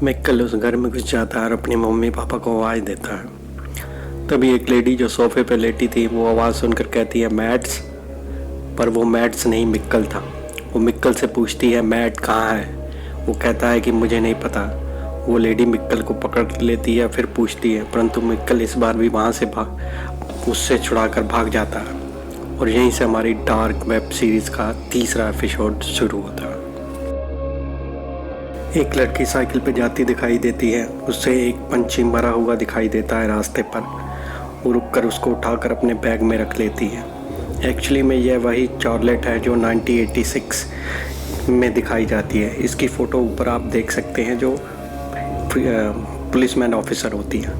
मिक्कल उस घर में घुस जाता है और अपनी मम्मी पापा को आवाज़ देता है। तभी एक लेडी जो सोफे पे लेटी थी वो आवाज़ सुनकर कहती है मैट्स, पर वो मैट्स नहीं मिक्कल था। वो मिक्कल से पूछती है मैट कहाँ है। वो कहता है कि मुझे नहीं पता। वो लेडी मिक्कल को पकड़ लेती है, फिर पूछती है, परंतु मिक्कल इस बार भी वहाँ से उससे छुड़ाकर भाग जाता है। और यहीं से हमारी डार्क वेब सीरीज़ का तीसरा एपिसोड शुरू होता है। एक लड़की साइकिल पे जाती दिखाई देती है। उससे एक पंछी मरा हुआ दिखाई देता है रास्ते पर। वो रुककर उसको उठाकर अपने बैग में रख लेती है। एक्चुअली में यह वही चार्लेट है जो 1986 में दिखाई जाती है। इसकी फ़ोटो ऊपर आप देख सकते हैं, जो पुलिसमैन ऑफिसर होती है।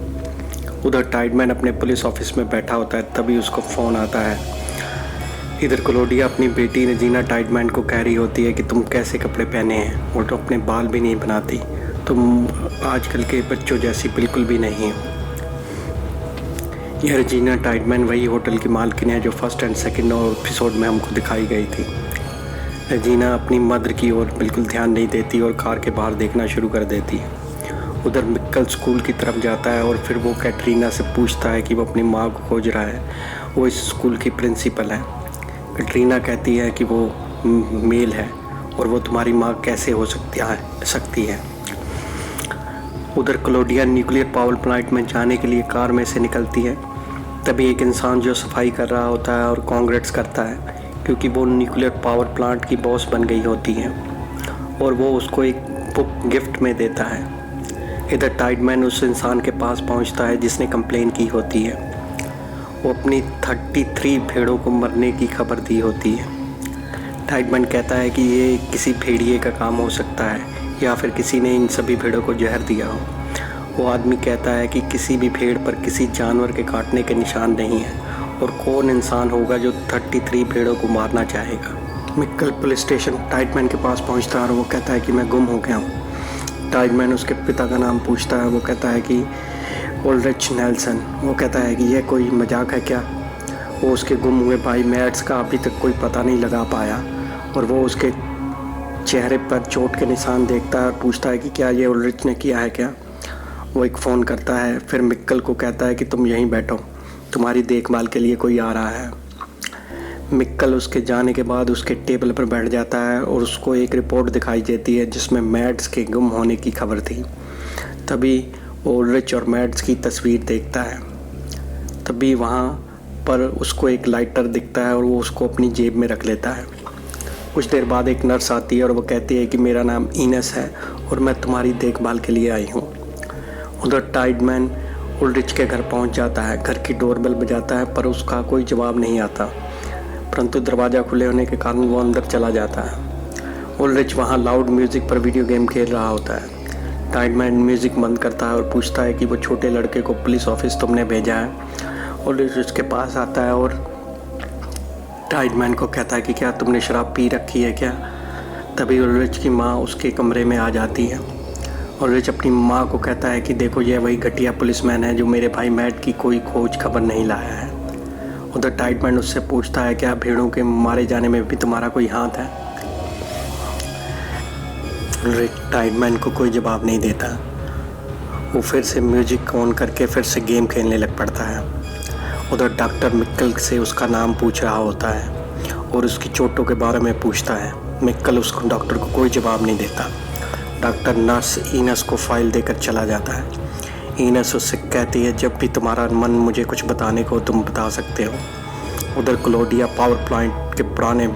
उधर टाइडमैन अपने पुलिस ऑफिस में बैठा होता है, तभी उसको फ़ोन आता है। इधर क्लोडिया अपनी बेटी रेजिना टाइडमैन को कह रही होती है कि तुम कैसे कपड़े पहने हैं और तो अपने बाल भी नहीं बनाती, तुम आजकल के बच्चों जैसी बिल्कुल भी नहीं हो। यह रेजिना टाइडमैन वही होटल की मालकिन है जो फर्स्ट एंड सेकंड एपिसोड में हमको दिखाई गई थी। रेजिना अपनी मदर की ओर बिल्कुल ध्यान नहीं देती और कार के बाहर देखना शुरू कर देती है। उधर मिक्कल स्कूल की तरफ जाता है और फिर वो कैटरीना से पूछता है कि वो अपनी माँ को खोज रहा है। वो इस स्कूल की प्रिंसिपल है। कैटरीना कहती है कि वो मेल है और वो तुम्हारी माँ कैसे हो सकती है। उधर क्लोडिया न्यूक्लियर पावर प्लांट में जाने के लिए कार में से निकलती है। तभी एक इंसान जो सफाई कर रहा होता है और कांग्रेट्स करता है, क्योंकि वो न्यूक्लियर पावर प्लांट की बॉस बन गई होती है और वो उसको एक बुक गिफ्ट में देता है। इधर टाइडमैन उस इंसान के पास पहुंचता है जिसने कंप्लेन की होती है। वो अपनी 33 भेड़ों को मरने की खबर दी होती है। टाइडमैन कहता है कि ये किसी भेड़िए का काम हो सकता है या फिर किसी ने इन सभी भेड़ों को जहर दिया हो। वो आदमी कहता है कि किसी भी भेड़ पर किसी जानवर के काटने के निशान नहीं है और कौन इंसान होगा जो 33 भेड़ों को मारना चाहेगा। मिक्कल पुलिस स्टेशन टाइडमैन के पास पहुंचता है और वो कहता है कि मैं गुम हो गया हूँ। टाइडमैन उसके पिता का नाम पूछता है। वो कहता है कि ओल्ड्रिच नेल्सन। वो कहता है कि यह कोई मजाक है क्या। वो उसके गुम हुए भाई मैट्स का अभी तक कोई पता नहीं लगा पाया और वो उसके चेहरे पर चोट के निशान देखता है और पूछता है कि क्या ये ओल्ड्रिच ने किया है क्या। वो एक फ़ोन करता है, फिर मिक्कल को कहता है कि तुम यहीं बैठो, तुम्हारी देखभाल के लिए कोई आ रहा है। मिक्कल उसके जाने के बाद उसके टेबल पर बैठ जाता है और उसको एक रिपोर्ट दिखाई देती है जिसमें मैट्स के गुम होने की खबर थी। तभी ओल्ड्रिच और मैट्स की तस्वीर देखता है। तभी वहाँ पर उसको एक लाइटर दिखता है और वो उसको अपनी जेब में रख लेता है। कुछ देर बाद एक नर्स आती है और वो कहती है कि मेरा नाम इनस है और मैं तुम्हारी देखभाल के लिए आई हूँ। उधर टाइडमैन ओल्ड्रिच के घर पहुँच जाता है। घर की डोरबेल बजाता है पर उसका कोई जवाब नहीं आता, परंतु दरवाज़ा खुले होने के कारण वो अंदर चला जाता है। ओल्ड्रिच वहाँ लाउड म्यूज़िक पर वीडियो गेम खेल रहा होता है। टाइडमैन म्यूज़िक बंद करता है और पूछता है कि वो छोटे लड़के को पुलिस ऑफिस तुमने भेजा है। ओल्ड्रिच उसके पास आता है और टाइडमैन को कहता है कि क्या तुमने शराब पी रखी है क्या। तभी ओल्ड्रिच की माँ उसके कमरे में आ जाती है। ओल्ड्रिच अपनी माँ को कहता है कि देखो ये वही घटिया पुलिसमैन है जो मेरे भाई मैट की कोई खोज खबर नहीं लाया है। उधर टाइडमैन उससे पूछता है क्या भेड़ों के मारे जाने में भी तुम्हारा कोई हाथ है। टाइडमैन को कोई जवाब नहीं देता। वो फिर से म्यूजिक ऑन करके फिर से गेम खेलने लग पड़ता है। उधर डॉक्टर मिक्कल से उसका नाम पूछ रहा होता है और उसकी चोटों के बारे में पूछता है। मिक्कल उसको डॉक्टर को कोई जवाब नहीं देता। डॉक्टर नर्स इनस को फाइल देकर चला जाता है। इनस उससे कहती है जब भी तुम्हारा मन मुझे कुछ बताने को तुम बता सकते हो। उधर क्लोडिया पावर प्लांट के पुराने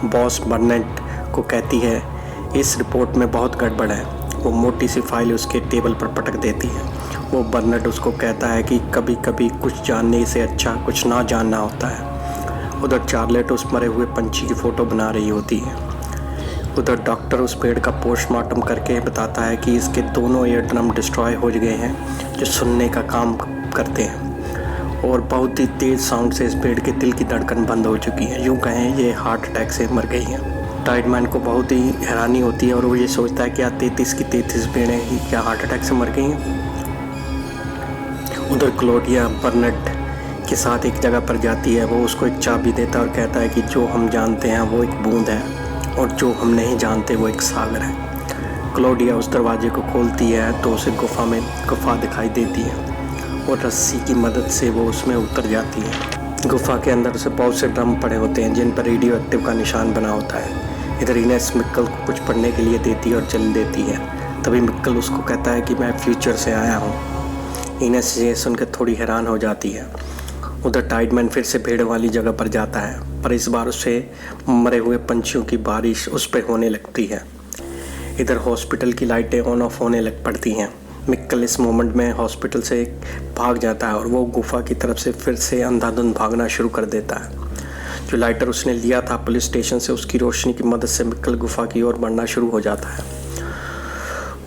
बॉस बर्नेट को कहती है इस रिपोर्ट में बहुत गड़बड़ है। वो मोटी सी फाइल उसके टेबल पर पटक देती है। वो बर्नेट उसको कहता है कि कभी कभी कुछ जानने से अच्छा कुछ ना जानना होता है। उधर चार्लेट उस मरे हुए पंछी की फ़ोटो बना रही होती है। उधर डॉक्टर उस पेड़ का पोस्टमार्टम करके बताता है कि इसके दोनों ईयर ड्रम डिस्ट्रॉय हो गए हैं जो सुनने का काम करते हैं और बहुत ही तेज़ साउंड से इस पेड़ के दिल की धड़कन बंद हो चुकी है। यूँ कहें ये हार्ट अटैक से मर गई हैं। टाइडमैन को बहुत ही हैरानी होती है और वो ये सोचता है कि 33 की 33 भेड़ें ही क्या हार्ट अटैक से मर गई हैं। उधर क्लोडिया बर्नेट के साथ एक जगह पर जाती है। वो उसको एक चाबी देता है और कहता है कि जो हम जानते हैं वो एक बूंद है और जो हम नहीं जानते वो एक सागर है। क्लोडिया उस दरवाजे को खोलती है तो उसे गुफा दिखाई देती है और रस्सी की मदद से वो उसमें उतर जाती है। गुफा के अंदर उसे बहुत से ड्रम पड़े होते हैं जिन पर रेडियो एक्टिव का निशान बना होता है। इधर इनेस मिक्कल को कुछ पढ़ने के लिए देती है और चल देती है। तभी मिक्कल उसको कहता है कि मैं फ्यूचर से आया हूँ। इनेस ये सुनकर थोड़ी हैरान हो जाती है। उधर टाइडमैन फिर से भीड़ वाली जगह पर जाता है, पर इस बार उसे मरे हुए पंछियों की बारिश उस पर होने लगती है। इधर हॉस्पिटल की लाइटें ऑन ऑफ होने लग पड़ती हैं। मिक्कल इस मोमेंट में हॉस्पिटल से भाग जाता है और वो गुफा की तरफ से फिर से अंधाधुंध भागना शुरू कर देता है। जो लाइटर उसने लिया था पुलिस स्टेशन से, उसकी रोशनी की मदद से मिक्कल गुफा की ओर बढ़ना शुरू हो जाता है।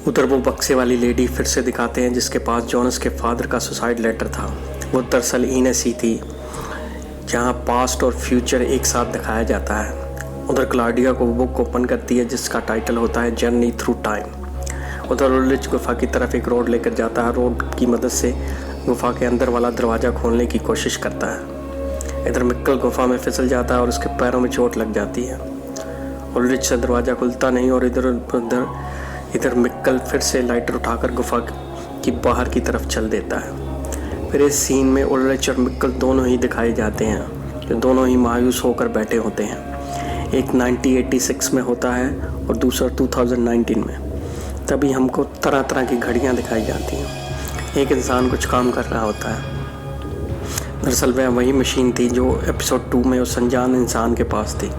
उधर वो बक्से वाली लेडी फिर से दिखाते हैं जिसके पास जॉनस के फादर का सुसाइड लेटर था। वो दरअसल इनेस ही थी, जहाँ पास्ट और फ्यूचर एक साथ दिखाया जाता है। उधर क्लाउडिया को बुक ओपन करती है जिसका टाइटल होता है जर्नी थ्रू टाइम। उधर उल्रिच गुफा की तरफ एक रोड लेकर जाता है। रोड की मदद से गुफा के अंदर वाला दरवाज़ा खोलने की कोशिश करता है। इधर मिक्कल गुफा में फिसल जाता है और उसके पैरों में चोट लग जाती है। उल्रिच से दरवाज़ा खुलता नहीं और इधर मिक्कल फिर से लाइटर उठाकर गुफा की बाहर की तरफ चल देता है। फिर इस सीन में उल्रिच और मिक्कल दोनों ही दिखाए जाते हैं, जो दोनों ही मायूस होकर बैठे होते हैं। एक 1986 में होता है और दूसरा 2019 में। तभी हमको तरह तरह की घड़ियाँ दिखाई जाती हैं। एक इंसान कुछ काम कर रहा होता है। दरअसल वह वही मशीन थी जो एपिसोड 2 में उस अनजान इंसान के पास थी,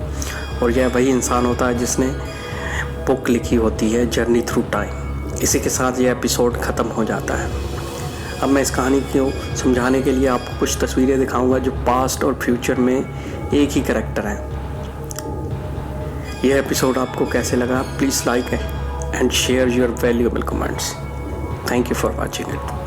और यह वही इंसान होता है जिसने बुक लिखी होती है जर्नी थ्रू टाइम। इसी के साथ यह एपिसोड ख़त्म हो जाता है। अब मैं इस कहानी को समझाने के लिए आपको कुछ तस्वीरें दिखाऊंगा जो पास्ट और फ्यूचर में एक ही कैरेक्टर हैं। यह एपिसोड आपको कैसे लगा? Please like and share your valuable comments. Thank you for watching it.